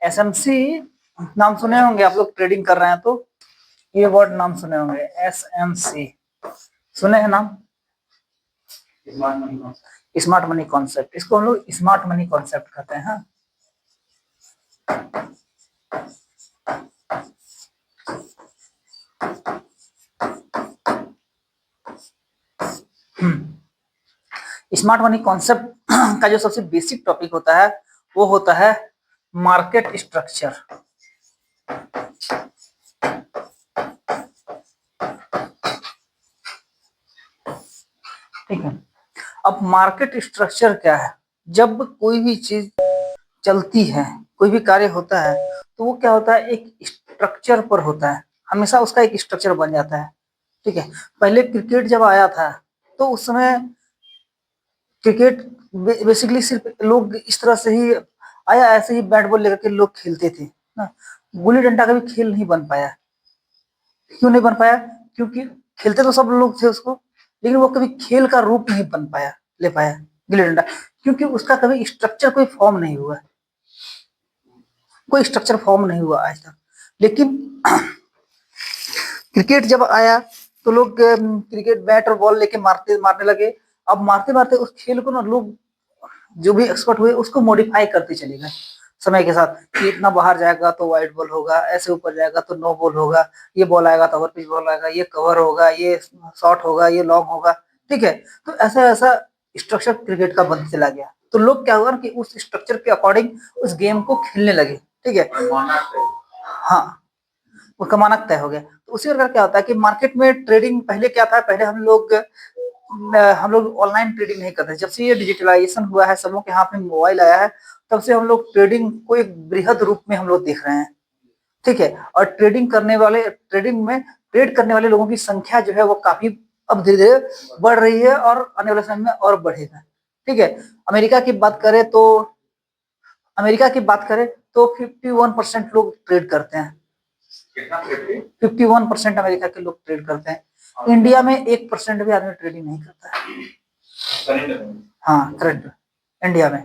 SMC नाम सुने होंगे आप लोग, ट्रेडिंग कर रहे हैं तो ये वर्ड नाम सुने होंगे, एसएमसी सुने हैं नाम? स्मार्ट मनी कॉन्सेप्ट, इसको हम लोग स्मार्ट मनी कॉन्सेप्ट कहते हैं। स्मार्ट मनी कॉन्सेप्ट का जो सबसे बेसिक टॉपिक होता है वो होता है मार्केट स्ट्रक्चर। ठीक है, अब मार्केट स्ट्रक्चर क्या है? जब कोई भी चीज चलती है, कोई भी कार्य होता है, तो वो क्या होता है, एक स्ट्रक्चर पर होता है, हमेशा उसका एक स्ट्रक्चर बन जाता है। ठीक है, पहले क्रिकेट जब आया था तो उस समय क्रिकेट बेसिकली सिर्फ लोग इस तरह से ही आया, ऐसे ही बैट बॉल लेकर के लोग खेलते थे ना। गुल्ली डंडा का भी खेल नहीं बन पाया। क्यों नहीं बन पाया? क्योंकि खेलते तो सब लोग थे उसको, लेकिन वो कभी खेल का रूप नहीं बन पाया, ले पाया गिल्ली डंडा, क्योंकि उसका कभी स्ट्रक्चर कोई फॉर्म नहीं हुआ, कोई स्ट्रक्चर फॉर्म नहीं हुआ आज तक। लेकिन क्रिकेट जब आया तो लोग क्रिकेट बैट और बॉल लेके मारने लगे। अब मारते मारते उस खेल को ना लोग जो भी एक्सपर्ट हुए उसको मॉडिफाई करते चले गए समय के साथ, कि इतना बाहर जाएगा तो वाइड बॉल होगा, ऐसे ऊपर जाएगा तो नो बॉल होगा, ये बॉल आएगा तो ओवर पिच बॉल आएगा, ये कवर होगा, ये शॉर्ट होगा, ये लॉन्ग होगा। ठीक है, तो ऐसा ऐसा स्ट्रक्चर क्रिकेट का बनते चला गया। तो लोग क्या हुआ कि उस स्ट्रक्चर के अकॉर्डिंग उस गेम को खेलने लगे। ठीक है, हाँ, उसका मानक तय हो गया। तो उसी प्रकार क्या होता है कि मार्केट में ट्रेडिंग पहले क्या था, पहले हम लोग ऑनलाइन ट्रेडिंग नहीं करते। जब से ये डिजिटलाइजेशन हुआ है, सबों के हाथ में मोबाइल आया है, तब से हम लोग ट्रेडिंग को एक बृहद रूप में हम लोग देख रहे हैं। ठीक है, और ट्रेडिंग में ट्रेड करने वाले लोगों की संख्या जो है वो काफी अब धीरे धीरे बढ़ रही है और आने वाले समय में और बढ़ेगा। ठीक है, अमेरिका की बात करें तो अमेरिका की बात करें तो 51% लोग ट्रेड करते हैं। 51% अमेरिका के लोग ट्रेड करते हैं। इंडिया में 1% भी आदमी ट्रेडिंग नहीं करता है। हाँ, करंट इंडिया में।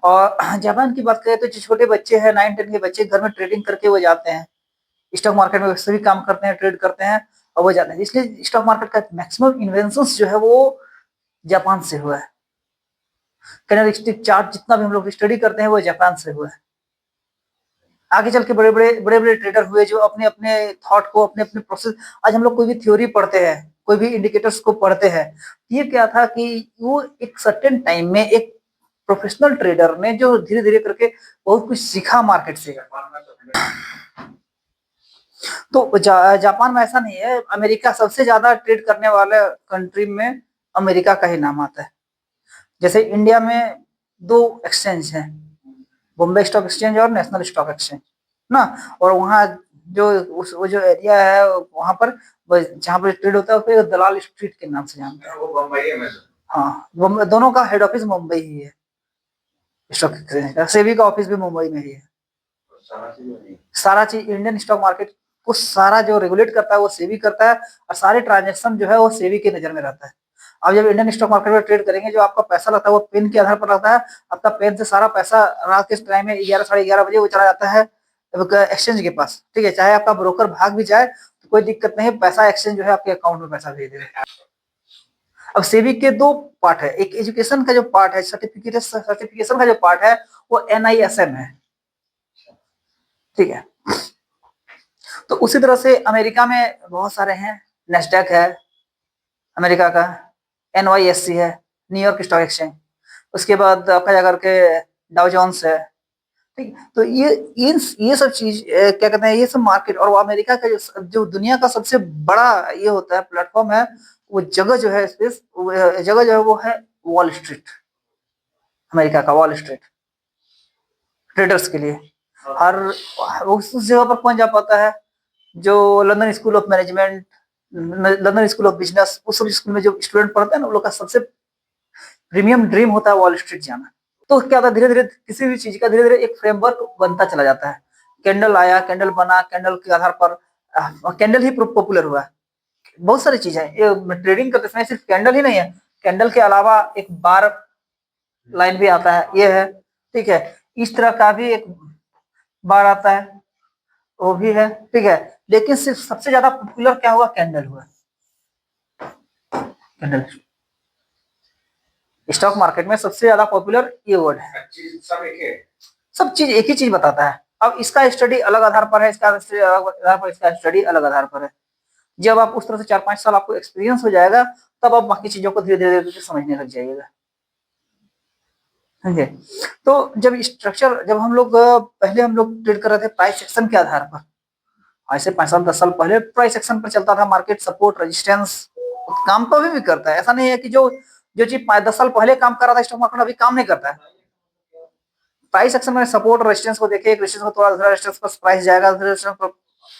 और जापान की बात करें तो जो छोटे बच्चे हैं, 9-10 के बच्चे, घर में ट्रेडिंग करके वो जाते हैं स्टॉक मार्केट में, वैसे भी काम करते हैं, ट्रेड करते हैं और वो जाते हैं। इसलिए स्टॉक मार्केट का मैक्सिमम इन्वेंशन जो है वो जापान से हुआ है। कैंडलस्टिक चार्ट जितना भी हम लोग स्टडी करते हैं वो जापान से हुआ है। आगे चल के बड़े बड़े ट्रेडर हुए जो अपने अपने थॉट को, अपने अपने प्रोसेस, आज हम लोग कोई भी थ्योरी पढ़ते हैं, कोई भी इंडिकेटर्स को पढ़ते हैं, ये क्या था कि वो एक सर्टेन टाइम में एक प्रोफेशनल ट्रेडर ने जो धीरे धीरे करके बहुत कुछ सीखा मार्केट से। तो जापान में ऐसा नहीं है, अमेरिका सबसे ज्यादा ट्रेड करने वाले कंट्री में अमेरिका का ही नाम आता है। जैसे इंडिया में 2 एक्सचेंज हैं, बॉम्बे स्टॉक एक्सचेंज और नेशनल स्टॉक एक्सचेंज ना। और वहाँ जो वो जो एरिया है वहां पर जहाँ पर ट्रेड होता है उसको दलाल स्ट्रीट के नाम से जानते हैं। वो बम्बई में। हाँ, दोनों का हेड ऑफिस मुंबई ही है। स्टॉक एक्सचेंज का सेबी का ऑफिस भी मुंबई में ही है। सारा चीज इंडियन स्टॉक मार्केट को सारा जो रेगुलेट करता है वो सेबी करता है, और सारे ट्रांजेक्शन जो है वो सेबी की नजर में रहता है। अब जब इंडियन स्टॉक मार्केट में ट्रेड करेंगे, जो आपका पैसा लगता है वो पेन के आधार पर लगता है। आपका पेन से सारा पैसा रात के टाइम में 11-11:30 बजे वो चला जाता है एक्सचेंज के पास। ठीक है, चाहे आपका ब्रोकर भाग भी जाए तो कोई दिक्कत नहीं, पैसा एक्सचेंज जो है आपके अकाउंट में पैसा भेज देगा। अब सेबी के 2 पार्ट है, एक एजुकेशन का जो पार्ट है, सर्टिफिकेशन का जो पार्ट है वो NISM है। ठीक है, तो उसी तरह से अमेरिका में बहुत सारे हैं, नेस्डैक है अमेरिका का, NYSE है, न्यूयॉर्क स्टॉक एक्सचेंज, उसके बाद आपका जाकर के डाउ जोन्स है। ठीक, तो ये सब चीज क्या कहते हैं, ये सब मार्केट। और वो अमेरिका का जो दुनिया का सबसे बड़ा ये होता है प्लेटफॉर्म है, वो जगह जो है स्पेस जगह जो है वो है वॉल स्ट्रीट। अमेरिका का वॉल स्ट्रीट ट्रेडर्स के लिए हर उस जगह पर कौन जा पाता है? जो London school of management, London school of business, उस सब स्कूल में जो स्टूडेंट पढ़ते हैं ना, उन लोग का सबसे प्रीमियम ड्रीम होता है वॉल स्ट्रीट जाना। तो क्या होता है, धीरे धीरे किसी भी चीज का धीरे धीरे एक फ्रेमवर्क बनता चला जाता है। कैंडल आया, कैंडल बना, कैंडल के आधार पर कैंडल ही पॉपुलर हुआ। बहुत सारी चीजें ये ट्रेडिंग करते समय सिर्फ कैंडल ही नहीं है, कैंडल के अलावा एक बार लाइन भी आता है, ये है। ठीक है, इस तरह का भी एक बार आता है, वो भी है, ठीक है। लेकिन सिर्फ सबसे ज्यादा पॉपुलर क्या हुआ, कैंडल हुआ, कैंडल। स्टॉक मार्केट में सबसे ज्यादा पॉपुलर ये वर्ड है। सब चीज एक ही चीज बताता है। अब इसका स्टडी अलग आधार पर है, इसका स्टडी अलग आधार पर, इसका स्टडी अलग आधार पर है। जब आप उस तरह से 4-5 साल आपको एक्सपीरियंस हो जाएगा, तब आप बाकी चीजों को धीरे धीरे धीरे समझने लग जाइएगा, समझे। तो जब स्ट्रक्चर, जब हम लोग पहले हम लोग ट्रेड कर रहे थे प्राइस एक्शन के आधार पर, ऐसे 5 साल 10 साल पहले प्राइस एक्शन पर चलता था, मार्केट सपोर्ट रेजिस्टेंस काम तो अभी भी करता है। ऐसा नहीं है कि जो जो चीज 5-10 साल पहले काम कर रहा था स्टॉक मार्केट अभी काम नहीं करता है। प्राइस एक्शन में सपोर्ट रेजिस्टेंस को देखिए, एक रेजिस्टेंस को थोड़ा दूसरा रेजिस्टेंस पर प्राइस जाएगा,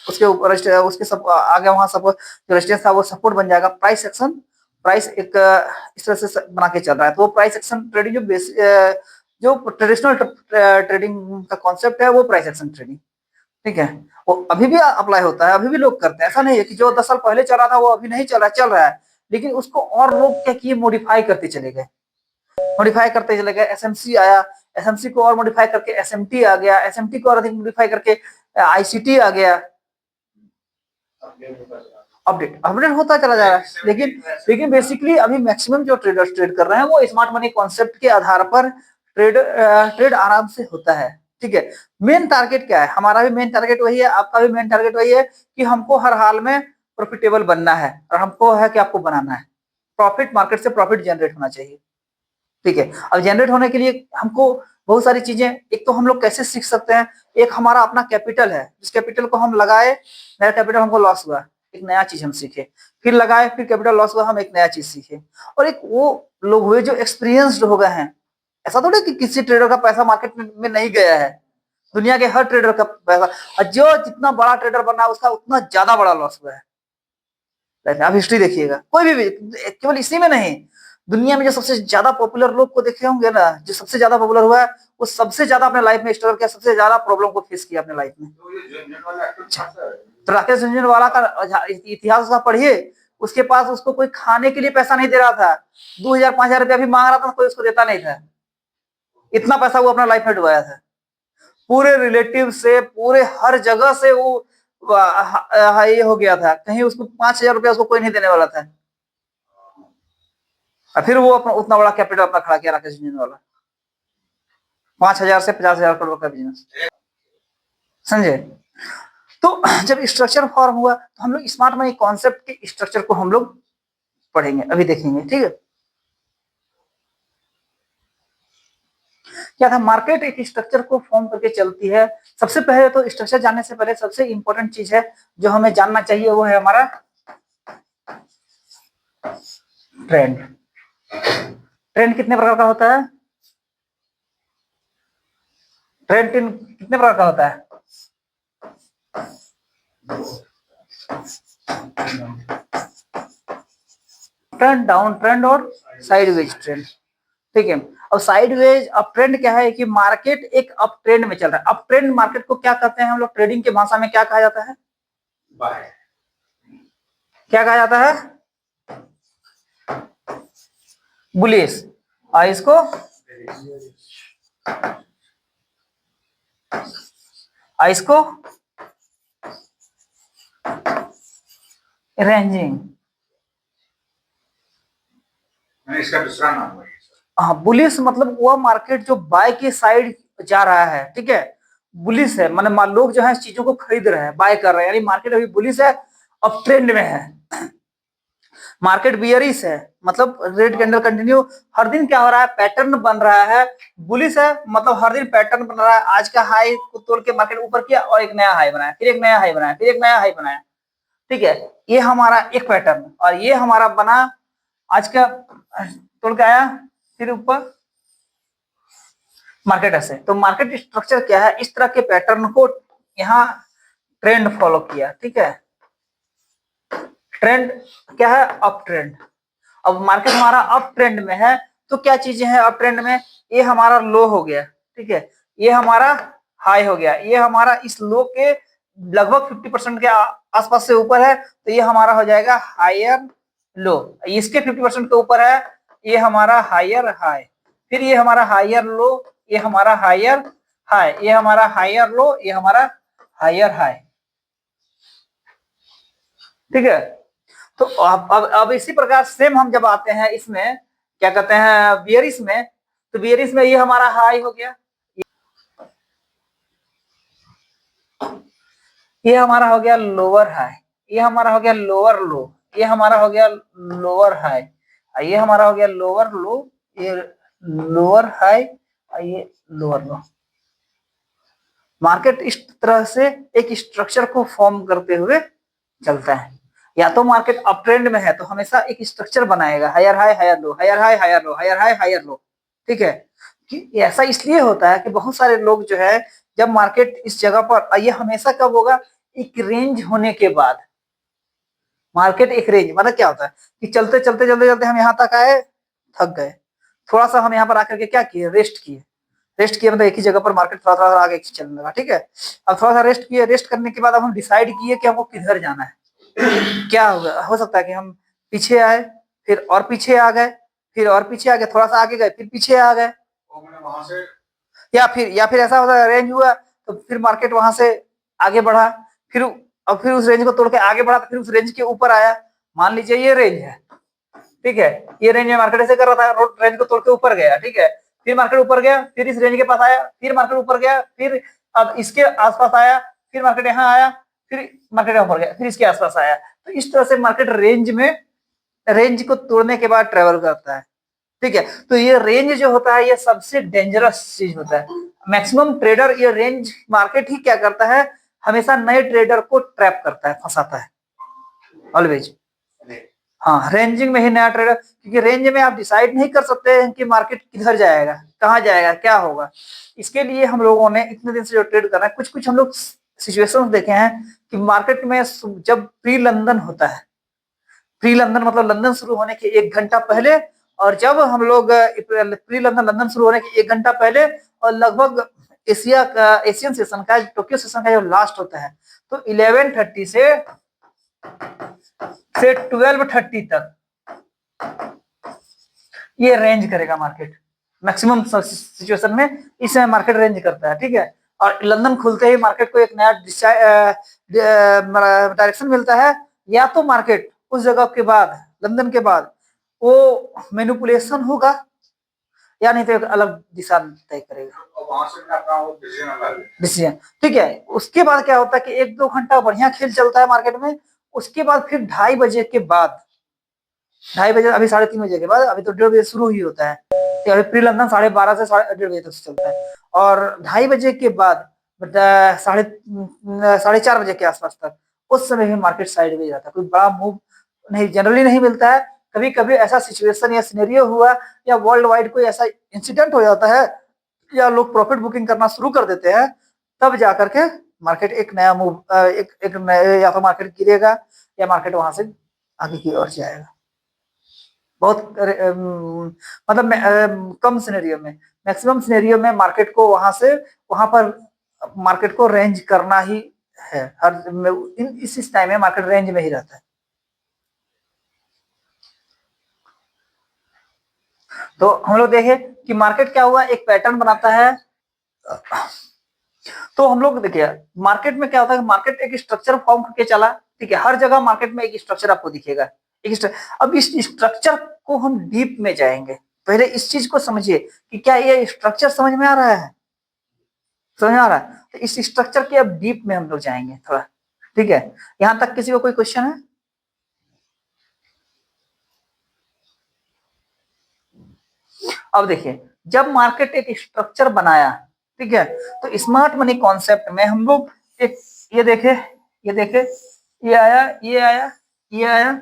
उसके ऊपर उसके सब आगे वहां सब जो रेजिस्टेंस था वो सपोर्ट बन जाएगा। प्राइस एक्शन, प्राइस एक इस तरह से बना के चल रहा है। तो वो प्राइस एक्शन ट्रेडिंग जो जो ट्रेडिशनल ट्रेडिंग का कॉन्सेप्ट है वो प्राइस एक्शन ट्रेडिंग, ठीक है। वो अभी भी अप्लाई होता है, अभी भी लोग करते हैं। ऐसा नहीं है कि जो 10 साल पहले चला था वो अभी नहीं चल रहा, चल रहा है, लेकिन उसको और लोग क्या किए, मॉडिफाई करते चले गए, मॉडिफाई करते चले गए। एसएमसी आया, एसएमसी को और मॉडिफाई करके एसएमटी आ गया, एसएमटी को और अधिक मॉडिफाई करके आईसीटी आ गया। अपडेट अपडेट होता चला जा रहा है, लेकिन बेसिकली अभी मैक्सिमम जो ट्रेडर्स ट्रेड कर रहे हैं वो स्मार्ट मनी कॉन्सेप्ट के आधार पर ट्रेड आराम से होता है, ठीक है। मेन टारगेट क्या है, हमारा भी मेन टारगेट वही है, आपका भी मेन टारगेट वही है कि हमको हर हाल में प्रॉफिटेबल बनना है, और हमको है कि आपको बनाना है प्रॉफिट, मार्केट से प्रॉफिट जनरेट होना चाहिए, ठीक है। अब जनरेट होने के लिए हमको बहुत सारी चीजें, एक तो हम लोग कैसे सीख सकते हैं, एक हमारा अपना कैपिटल है, जिस कैपिटल को हम लगाए, नया कैपिटल हमको लॉस हुआ, एक नया चीज हम सीखे, फिर लगाए, फिर कैपिटल लॉस हुआ, हम एक नया चीज सीखे। और एक वो लोग हुए जो एक्सपीरियंस्ड हो गए हैं। ऐसा थोड़ी कि किसी ट्रेडर का पैसा मार्केट में नहीं गया है, दुनिया के हर ट्रेडर का पैसा, और जो जितना बड़ा ट्रेडर बना है उसका उतना ज्यादा बड़ा लॉस हुआ है। आप हिस्ट्री देखिएगा, कोई भी केवल इसी में नहीं, दुनिया में जो सबसे ज्यादा पॉपुलर लोग को देखे होंगे ना, जो सबसे ज्यादा पॉपुलर हुआ है, वो सबसे ज्यादा अपने लाइफ में स्ट्रगल किया, सबसे ज्यादा प्रॉब्लम को फेस किया अपने लाइफ में। तो राकेश झुनझुनवाला का इतिहास उसका पढ़िए, उसके पास उसको कोई खाने के लिए पैसा नहीं दे रहा था, 2000-5000 रुपया भी मांग रहा था, कोई उसको देता नहीं था। इतना पैसा वो अपना लाइफ में डुबाया था, पूरे रिलेटिव से, पूरे हर जगह से वो ये हो गया था, कहीं उसको 5000 रुपया उसको कोई नहीं देने वाला था। और फिर वो अपना उतना बड़ा कैपिटल अपना खड़ा किया राकेश झुनझुनवाला, 5000 से 50,000 करोड़ का बिजनेस, समझे। तो जब स्ट्रक्चर फॉर्म हुआ तो हम लोग स्मार्ट मनी कॉन्सेप्ट के स्ट्रक्चर को हम लोग पढ़ेंगे, अभी देखेंगे, ठीक है। क्या था, मार्केट एक स्ट्रक्चर को फॉर्म करके चलती है। सबसे पहले तो स्ट्रक्चर जानने से पहले सबसे इंपॉर्टेंट चीज है जो हमें जानना चाहिए, वो है हमारा ट्रेंड। ट्रेंड कितने प्रकार का होता है, ट्रेंड कितने प्रकार का होता है, ट्रेंड, डाउन ट्रेंड और साइडवेज ट्रेंड, ठीक है। अब साइडवेज अप ट्रेंड क्या है कि मार्केट एक अप ट्रेंड में चल रहा है। अप ट्रेंड मार्केट को क्या कहते हैं हम लोग ट्रेडिंग के भाषा में, क्या कहा जाता है, बाय, क्या कहा जाता है, बुलिश, और इसको रेंजिंग, इसका दूसरा नाम है। हाँ, बुलिश मतलब वो मार्केट जो बाय के साइड जा रहा है, ठीक है, बुलिश है, माने लोग जो है चीजों को खरीद रहे हैं, बाय कर रहे हैं, यानी मार्केट अभी बुलिश है, अब ट्रेंड में है। मार्केट बियरिश है, मतलब रेड कैंडल कंटिन्यू, हर दिन क्या हो रहा है, पैटर्न बन रहा है। बुलिश है मतलब हर दिन पैटर्न बन रहा है, आज का हाई को तोड़ के मार्केट ऊपर किया और एक नया हाई बनाया, फिर एक नया हाई बनाया, फिर एक नया हाई बनाया, ठीक है। ये हमारा एक पैटर्न, और ये हमारा बना आज का तोड़ के आया, फिर ऊपर मार्केट ऐसे। तो मार्केट स्ट्रक्चर क्या है, इस तरह के पैटर्न को यहाँ ट्रेंड फॉलो किया, ठीक है। ट्रेंड क्या है, अप ट्रेंड। अब मार्केट हमारा अप ट्रेंड में है, तो क्या चीजें हैं अप ट्रेंड में, ये हमारा लो हो गया, ठीक है, ये हमारा हाई हो गया, ये हमारा इस लो के लगभग 50% के आसपास से ऊपर है, तो ये हमारा हो जाएगा हायर लो। इसके 50% के ऊपर है, ये हमारा हायर हाई, फिर ये हमारा हायर लो, ये हमारा हायर हाई, ये हमारा हायर लो, ये हमारा हायर हाई। ठीक है, तो अब इसी प्रकार सेम हम जब आते हैं इसमें क्या कहते हैं बियरिश में, तो बियरिश में ये हमारा हाई हो गया, ये हमारा हो गया लोअर हाई, ये हमारा हो गया लोअर लो, ये हमारा हो गया लोअर हाई, ये हमारा हो गया लोअर लो, ये लोअर हाई, ये लोअर लो। मार्केट इस तरह से एक स्ट्रक्चर को फॉर्म करते हुए चलता है। या तो मार्केट अप ट्रेंड में है तो हमेशा एक स्ट्रक्चर बनाएगा, higher high higher low, higher high higher low, higher high higher low. ठीक है, कि ऐसा इसलिए होता है कि बहुत सारे लोग जो है जब मार्केट इस जगह पर, ये हमेशा कब होगा, एक रेंज होने के बाद। मार्केट एक रेंज मतलब क्या होता है कि चलते चलते चलते चलते हम यहाँ तक आए, थक गए, थोड़ा सा हम यहाँ पर आकर के क्या किए, रेस्ट किए। रेस्ट किया मतलब एक ही जगह पर मार्केट थोड़ा थोड़ा आगे चलने लगा। ठीक है, अब थोड़ा सा रेस्ट किए, रेस्ट करने के बाद अब हम डिसाइड किए कि हमको किधर जाना है। क्या होगा, हो सकता है कि हम पीछे आए, फिर और पीछे आ गए, फिर और पीछे आ गए, थोड़ा सा आगे गए, फिर पीछे आ गए, वहां से या फिर ऐसा होता है रेंज हुआ तो फिर मार्केट वहां से आगे बढ़ा, फिर और फिर उस रेंज को तोड़ के आगे बढ़ा तो फिर उस रेंज के ऊपर आया। मान लीजिए ये रेंज है, ठीक है, ये रेंज में मार्केट ऐसे कर रहा था, रेंज को तोड़ के ऊपर गया। ठीक है, फिर मार्केट ऊपर गया, फिर इस रेंज के पास आया, फिर मार्केट ऊपर गया, फिर अब इसके आसपास आया, फिर मार्केट यहाँ आया, फिर मार्केट ऊपर गया, फिर इसके आसपास आया। तो इस तरह से मार्केट रेंज में, रेंज को तोड़ने के बाद ट्रेवल करता है। ठीक है, तो ये रेंज जो होता है ये सबसे डेंजरस चीज होता है। मैक्सिमम ट्रेडर ये रेंज, मार्केट ही क्या करता है, हमेशा नए ट्रेडर को ट्रैप करता है, फंसाता है ऑलवेज। हाँ, रेंजिंग में ही नया ट्रेडर, क्योंकि रेंज में आप डिसाइड नहीं कर सकते हैं कि मार्केट किधर जाएगा, कहाँ जाएगा, क्या होगा। इसके लिए हम लोगों ने इतने दिन से जो ट्रेड कर रहे हैं, कुछ कुछ हम लोग सिचुएशन देखे हैं कि मार्केट में जब प्री लंदन होता है, प्री लंदन मतलब लंदन शुरू होने के 1 घंटा पहले, और जब हम लोग प्री लंदन, लंदन शुरू होने के 1 घंटा पहले, और लगभग एशिया का, एशियन सेशन का, टोक्यो सेशन का जो लास्ट होता है, तो 11:30 से 12:30 तक ये रेंज करेगा मार्केट। मैक्सिमम सिचुएशन में इस समय मार्केट रेंज करता है। ठीक है, और लंदन खुलते ही मार्केट को एक नया डायरेक्शन मिलता है, या तो मार्केट उस जगह के बाद, लंदन के बाद वो मैनिपुलेशन होगा, या नहीं तो एक अलग दिशा तय करेगा, वहां से डिसीजन। ठीक है, उसके बाद क्या होता है कि 1-2 घंटा बढ़िया खेल चलता है मार्केट में। उसके बाद फिर 2:30 बजे के बाद, 2:30 बजे, अभी 3:30 बजे के बाद, अभी तो 1:30 बजे शुरू ही होता है, तो अभी प्री लंदन 12:30 से 1:30 बजे तक चलता है, और 2:30 बजे के बाद 4:30 बजे के आसपास तक, उस समय भी मार्केट साइड में जाता है, कोई बड़ा मूव नहीं, जनरली नहीं मिलता है। कभी कभी ऐसा सिचुएशन या सिनेरियो हुआ, या वर्ल्ड वाइड कोई ऐसा इंसिडेंट हो जाता है, या लोग प्रॉफिट बुकिंग करना शुरू कर देते हैं, तब जाकर के मार्केट एक नया मूव, एक नया, या तो मार्केट गिरेगा या मार्केट वहां से आगे की ओर जाएगा। बहुत मतलब कम सिनेरियो में, मैक्सिमम सिनेरियो में मार्केट को वहां से वहां पर मार्केट को रेंज करना ही है। हर इस टाइम में मार्केट रेंज में ही रहता है। तो हम लोग देखे कि मार्केट क्या हुआ, एक पैटर्न बनाता है। तो हम लोग देखिए मार्केट में क्या होता है, मार्केट एक स्ट्रक्चर फॉर्म करके चला। ठीक है, हर जगह मार्केट में एक स्ट्रक्चर आपको दिखेगा, अब इस स्ट्रक्चर को हम डीप में जाएंगे। पहले इस चीज को समझिए कि क्या ये स्ट्रक्चर समझ में आ रहा है, समझ में आ रहा है। तो इस स्ट्रक्चर के अब डीप में हम लोग जाएंगे थोड़ा। ठीक है, यहां तक किसी को कोई क्वेश्चन है? अब देखिए, जब मार्केट एक स्ट्रक्चर बनाया, ठीक है, तो स्मार्ट मनी कॉन्सेप्ट में हम लोग एक, ये देखे, ये देखे, ये आया, ये आया, ये आया,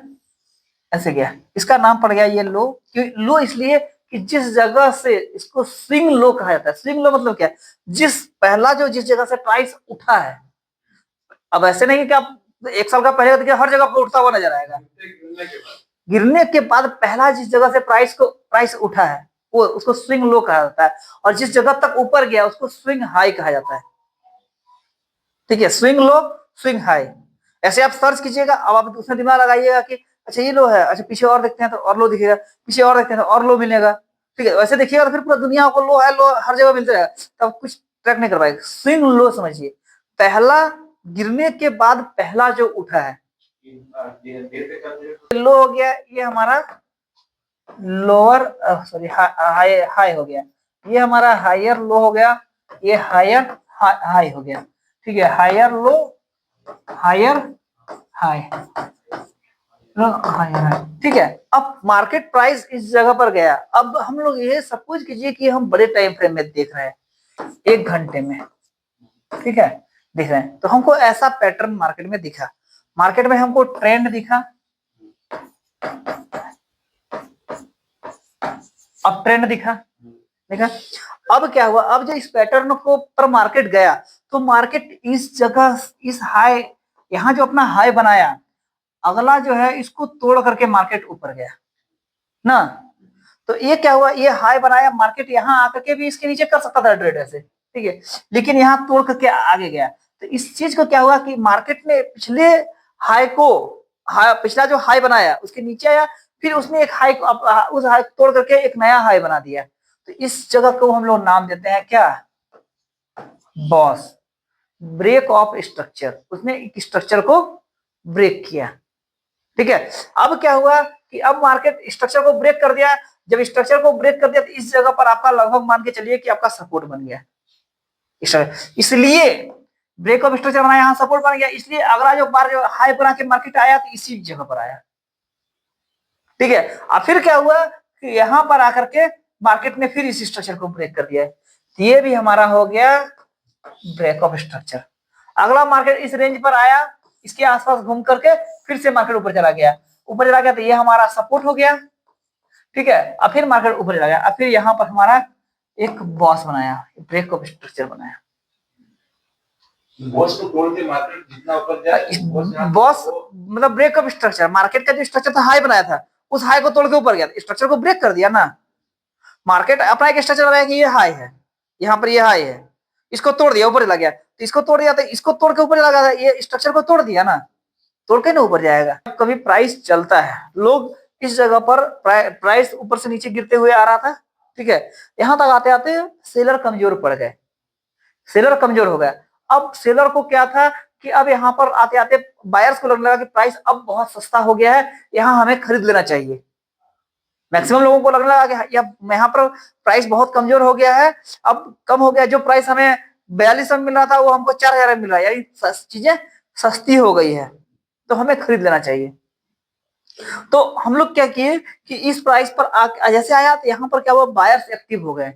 ऐसे गया, इसका नाम पड़ गया ये लो। क्यों लो? इसलिए कि जिस जगह से, इसको स्विंग लो कहा जाता है। स्विंग लो मतलब क्या, जिस पहला जो जिस जगह से प्राइस उठा है। अब ऐसे नहीं कि आप 1 साल का पहले देखिए हर जगह पर उठता हुआ नजर आएगा, गिरने के बाद पहला जिस जगह से प्राइस उठा है, वो उसको स्विंग लो कहा जाता है, और जिस जगह तक ऊपर गया उसको स्विंग हाई कहा जाता है। ठीक है, स्विंग लो, स्विंग हाई, ऐसे आप सर्च कीजिएगा। अब आप उसमें दिमाग लगाइएगा कि अच्छा ये लो है, अच्छा पीछे और देखते हैं तो और लो दिखेगा, पीछे और देखते हैं तो और लो मिलेगा। ठीक है, वैसे देखिएगा तो फिर पूरा दुनिया को लो है, लो हर जगह मिलते रहेगा, तब कुछ ट्रैक नहीं कर पाएगा। स्विंग लो समझिए, पहला गिरने के बाद पहला जो उठा है लो हो गया, ये हमारा लोअर सॉरी हाई हाई हो गया, ये हमारा हायर लो हो गया, ये हायर हाई हो गया, ठीक है, higher low higher high higher high, ठीक है। अब मार्केट प्राइस इस जगह पर गया। अब हम लोग ये सपोज कीजिए कि हम बड़े टाइम फ्रेम में देख रहे हैं, 1 घंटे में, ठीक है, दिख रहे हैं, तो हमको ऐसा पैटर्न मार्केट में दिखा, मार्केट में हमको ट्रेंड दिखा, अब ट्रेंड दिखा, देखा। अब क्या हुआ, अब जो इस पैटर्न को पर मार्केट गया, तो मार्केट इस जगह इस हाई, यहाँ जो अपना हाई बनाया, अगला जो है इसको तोड़ करके मार्केट ऊपर गया ना। तो ये क्या हुआ, ये हाई बनाया, मार्केट यहाँ आकर के भी इसके नीचे कर सकता था ट्रेड ऐसे, ठीक है, लेकिन यहाँ तोड़ करके आगे गया। तो इस चीज को क्या हुआ कि मार्केट ने पिछले हाई को, पिछला जो हाई बनाया उसके नीचे आया, फिर उसने एक हाई को उस हाई तोड़ करके एक नया हाई बना दिया। तो इस जगह को हम लोग नाम देते हैं क्या, बॉस, ब्रेक ऑफ स्ट्रक्चर। उसने एक स्ट्रक्चर को ब्रेक किया, ठीक है। अब क्या हुआ कि अब मार्केट स्ट्रक्चर को ब्रेक कर दिया। जब स्ट्रक्चर को ब्रेक कर दिया तो इस जगह पर आपका लगभग मान के चलिए कि आपका सपोर्ट बन गया, इसलिए ब्रेक ऑफ स्ट्रक्चर बना, यहाँ सपोर्ट बन गया, इसलिए अगला जो बार जो हाई बना के मार्केट आया तो इसी जगह पर आया, ठीक है। अब फिर क्या हुआ कि यहाँ पर आकर के मार्केट ने फिर इस स्ट्रक्चर को ब्रेक कर दिया है, तो ये भी हमारा हो गया ब्रेक ऑफ स्ट्रक्चर। अगला मार्केट इस रेंज पर आया, इसके आसपास घूम करके फिर से मार्केट ऊपर चला गया, ऊपर चला गया तो ये हमारा सपोर्ट हो गया, ठीक है। अब फिर मार्केट ऊपर चला गया, अब फिर यहाँ पर हमारा एक बॉस बनाया, ब्रेक ऑफ स्ट्रक्चर बनाया। बॉस को तोड़ के मार्केट जितना ऊपर जाए, बॉस मतलब ब्रेक ऑफ स्ट्रक्चर, मार्केट का जो स्ट्रक्चर था हाई बनाया था, उस हाई को तोड़ के ऊपर गया, स्ट्रक्चर को ब्रेक कर दिया ना। मार्केट अपना एक स्ट्रक्चर बनाया कि ये हाई है, यहाँ पर ये हाई है, इसको तोड़ दिया, ऊपर चला गया, तो इसको तोड़ दिया तो इसको तोड़ के ऊपर चला गया, ये स्ट्रक्चर को तोड़ दिया ना, तोड़ के ना ऊपर जाएगा। कभी प्राइस चलता है, लोग इस जगह पर प्राइस ऊपर से नीचे गिरते हुए आ रहा था, ठीक है, यहां तक आते आते सेलर कमजोर पड़ गए, सेलर कमजोर हो गया। अब सेलर को क्या था कि अब यहाँ पर आते आते बायर्स को लगने लगा कि प्राइस अब बहुत सस्ता हो गया है, यहाँ हमें खरीद लेना चाहिए। मैक्सिमम लोगों को लगने लगा कि यहाँ पर प्राइस बहुत कमजोर हो गया है, अब कम हो गया, जो प्राइस हमें 4200 में मिल रहा था वो हमको 4000 में मिल रहा है, यानी चीजें सस्ती हो गई है, तो हमें खरीद लेना चाहिए। तो हम लोग क्या किए कि इस प्राइस पर जैसे आया तो यहाँ पर क्या हुआ, बायर्स एक्टिव हो गए,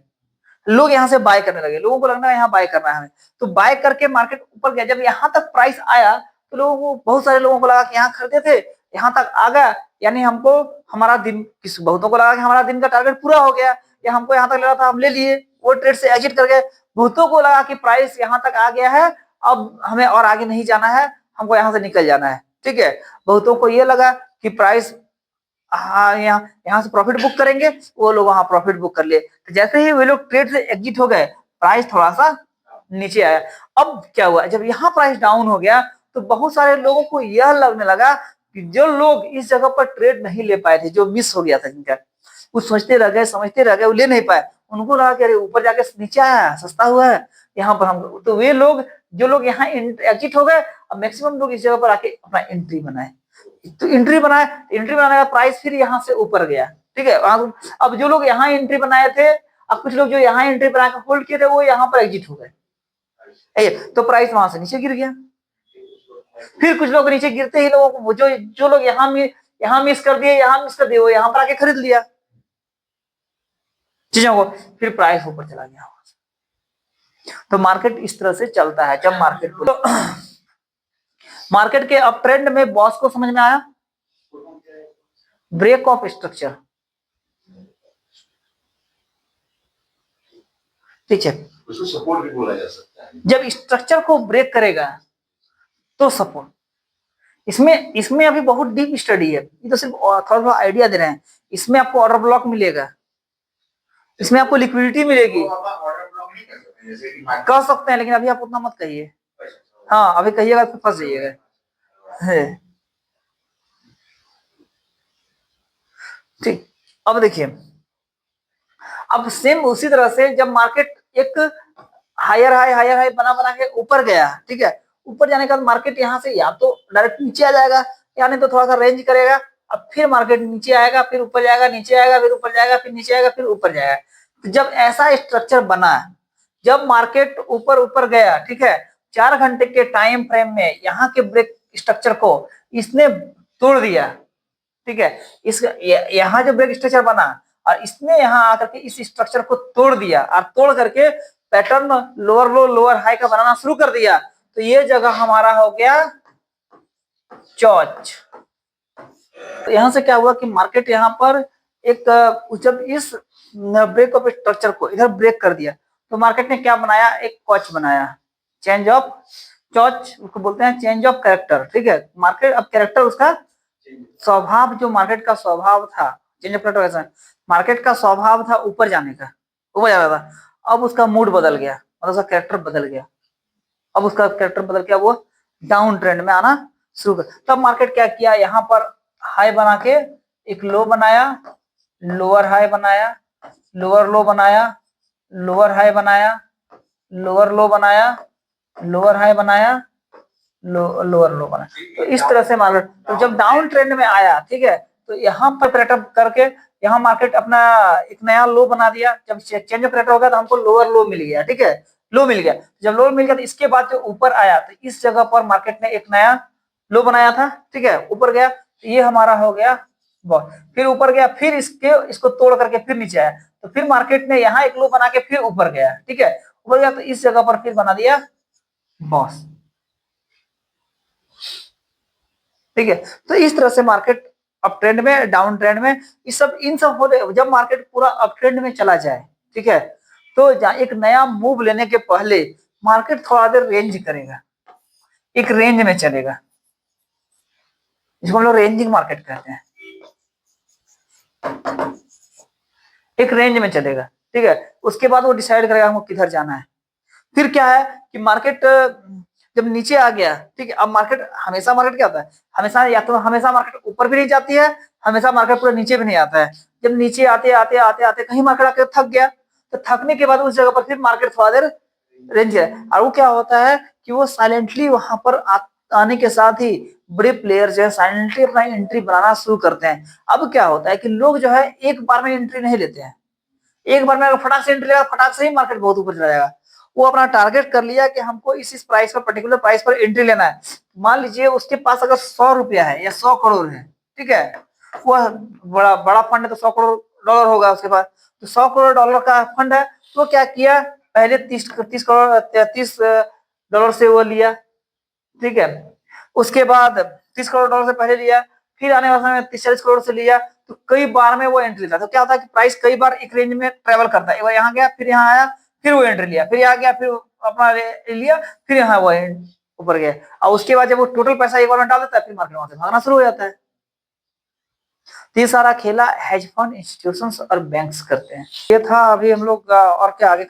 लोग यहाँ से बाय करने लगे, लोगों को लगना है यहाँ बाय करना है हमें, तो बाय करके मार्केट ऊपर गया। जब यहाँ तक प्राइस आया तो लोगों को, बहुत सारे लोगों को लगा कि यहाँ खरीदे थे, यहाँ तक आ गया, यानी हमको हमारा दिन, बहुतों को लगा कि हमारा दिन का टारगेट पूरा हो गया, या हमको यहाँ तक लगा था हम ले लिए, वो ट्रेड से एग्जिट कर गए। बहुतों को लगा कि प्राइस यहाँ तक आ गया है, अब हमें और आगे नहीं जाना है, हमको यहाँ से निकल जाना है, ठीक है। बहुतों को ये लगा कि प्राइस हाँ यहाँ से प्रॉफिट बुक करेंगे, वो लोग वहां प्रॉफिट बुक कर लिए, तो जैसे ही वे लोग ट्रेड से एग्जिट हो गए, प्राइस थोड़ा सा नीचे आया। अब क्या हुआ, जब यहाँ प्राइस डाउन हो गया तो बहुत सारे लोगों को यह लगने लगा कि जो लोग इस जगह पर ट्रेड नहीं ले पाए थे, जो मिस हो गया था जिनका, वो सोचते रह गए, समझते रह गए, वो ले नहीं पाए, उनको लगा कि अरे ऊपर जाके नीचे आया, सस्ता हुआ है, यहाँ पर हम, तो वे लोग, जो लोग यहाँ एग्जिट हो गए, अब मैक्सिमम लोग इस जगह पर आके अपना एंट्री बनाए, तो एंट्री बनाए, एंट्री बनाने का प्राइस फिर यहाँ से ऊपर गया, ठीक है। अब जो लोग यहाँ एंट्री बनाए थे, अब कुछ लोग जो यहाँ एंट्री बना के होल्ड किए थे, वो यहाँ पर एग्जिट हो गए, तो प्राइस वहां से नीचे गिर गया। फिर कुछ लोग नीचे गिरते ही लोगों को, जो लोग यहाँ मिस कर दिए, यहाँ मिस कर दिए, वो यहाँ पर आके खरीद लिया चीजों को, फिर प्राइस ऊपर चला गया। तो मार्केट इस तरह से चलता है। जब मार्केट तो मार्केट के अप ट्रेंड में बॉस को समझ में आया, ब्रेक ऑफ स्ट्रक्चर, ठीक है, उसको सपोर्ट भी बोला जा सकता है। जब स्ट्रक्चर को ब्रेक करेगा तो सपोर्ट, इसमें इसमें अभी बहुत डीप स्टडी है, ये तो सिर्फ थोड़ा थोड़ा आइडिया दे रहे हैं। इसमें आपको ऑर्डर ब्लॉक मिलेगा, इसमें आपको लिक्विडिटी मिलेगी, कह सकते हैं, लेकिन अभी आप उतना मत कहिए, हाँ अभी कहिएगा तो फंस जाइएगा। ठीक, अब देखिए, अब सेम उसी तरह से जब मार्केट एक हायर हाई बना बना के ऊपर गया, ठीक है। ऊपर जाने के बाद मार्केट यहाँ से या तो डायरेक्ट नीचे आ जाएगा, या नहीं तो थोड़ा सा रेंज करेगा, अब फिर मार्केट नीचे आएगा, फिर ऊपर जाएगा, नीचे आएगा, फिर ऊपर जाएगा, फिर नीचे आएगा, फिर ऊपर जाएगा। तो जब ऐसा स्ट्रक्चर बना, जब मार्केट ऊपर ऊपर गया, ठीक है, 4 घंटे के टाइम फ्रेम में यहाँ के ब्रेक स्ट्रक्चर को इसने तोड़ दिया, ठीक है। इस यहाँ जो ब्रेक स्ट्रक्चर बना और इसने यहाँ आकर के इस स्ट्रक्चर को तोड़ दिया, और तोड़ करके पैटर्न लोअर लो लोअर हाई का बनाना शुरू कर दिया। तो ये जगह हमारा हो गया चौच। तो यहाँ से क्या हुआ कि मार्केट यहाँ पर एक जब इस ब्रेक ऑफ स्ट्रक्चर को इधर ब्रेक कर दिया, तो मार्केट ने क्या बनाया, एक कॉच बनाया, चेंज ऑफ चौच उसको बोलते हैं, चेंज ऑफ कैरेक्टर, ठीक है। मार्केट अब कैरेक्टर उसका स्वभाव, जो मार्केट का स्वभाव था, चेंज ऑफ कैरेक्टर, मार्केट का स्वभाव था ऊपर जाने का, ऊपर जा रहा था, अब उसका मूड बदल गया, मतलब उसका कैरेक्टर बदल गया। अब उसका कैरेक्टर बदल गया, वो डाउन ट्रेंड में आना शुरू कर। तब मार्केट क्या किया, यहाँ पर हाई बना के एक लो बनाया, लोअर हाई बनाया, लोअर लो बनाया, लोअर हाई बनाया, लोअर लो बनाया, लोअर हाई बनाया, लोअर लो बनाया। तो इस तरह से मार्केट, तो जब डाउन ट्रेंड में आया, ठीक है, तो यहाँ पर पैटर्न करके यहाँ मार्केट अपना एक नया लो बना दिया। जब चेंज ऑफ पैटर्न हो गया तो हमको लोअर लो मिल गया, ठीक है, लो मिल गया। जब लो मिल गया तो इसके बाद जो ऊपर आया, तो इस जगह पर मार्केट ने एक नया लो बनाया था, ठीक है, ऊपर गया, तो ये हमारा हो गया बॉल। फिर ऊपर गया, फिर इसको तोड़ करके फिर नीचे आया, तो फिर मार्केट ने यहाँ एक लो बना के फिर ऊपर गया, ठीक है, ऊपर गया, तो इस जगह पर फिर बना दिया बॉस, ठीक है। तो इस तरह से मार्केट अप ट्रेंड में, डाउन ट्रेंड में, इन सब हो रहे। जब मार्केट पूरा अप ट्रेंड में चला जाए, ठीक है, तो एक नया मूव लेने के पहले मार्केट थोड़ा देर रेंज करेगा, एक रेंज में चलेगा, जिसको हम लोग रेंजिंग मार्केट कहते हैं, एक रेंज में चलेगा, ठीक है। उसके बाद वो डिसाइड करेगा हमको किधर जाना है। फिर क्या है कि मार्केट जब नीचे आ गया, ठीक है, अब मार्केट हमेशा मार्केट क्या होता है, हमेशा या तो हमेशा मार्केट ऊपर भी नहीं जाती है, हमेशा मार्केट पूरा नीचे भी नहीं आता है। जब नीचे आते आते आते आते कहीं मार्केट आके थक गया, तो थकने के बाद उस जगह पर फिर मार्केट थोड़ा देर रेंज है, और वो क्या होता है कि वो साइलेंटली वहां पर आने के साथ ही बड़े प्लेयर जो है साइलेंटली अपना एंट्री बनाना शुरू करते हैं। अब क्या होता है कि लोग जो है एक बार में एंट्री नहीं लेते हैं, एक बार में अगर फटाक से एंट्री लेगा, फटाक से ही मार्केट बहुत ऊपर चला जाएगा। वो अपना टारगेट कर लिया कि हमको इस प्राइस पर, पर्टिकुलर प्राइस पर एंट्री लेना है। मान लीजिए उसके पास अगर 100 रुपया है या 100 करोड़ है, ठीक है, वह बड़ा बड़ा फंड है, तो 100 करोड़ डॉलर होगा उसके पास, तो 100 करोड़ डॉलर का फंड है। तो क्या किया, पहले 30 करोड़ 33 डॉलर से वो लिया, ठीक है, उसके बाद 30 करोड़ डॉलर से पहले लिया, फिर आने वाले समय में 30-40 करोड़ से लिया। तो कई बार में वो एंट्री लेता है। तो क्या होता है कि प्राइस कई बार एक रेंज में ट्रेवल करता है, एक बार यहाँ गया, फिर यहाँ आया, फिर वो एंट्री लिया, फिर यहाँ गया, फिर अपना लिया, फिर यहाँ वो ऊपर गया, और उसके बाद जब वो टोटल पैसा एक बार में डाल देता है, फिर मार्केट वहां से भागना शुरू हो जाता है। तो ये सारा खेला हेज फंड, इंस्टीट्यूशंस और बैंक्स करते हैं। ये था, अभी हम लोग और क्या आगे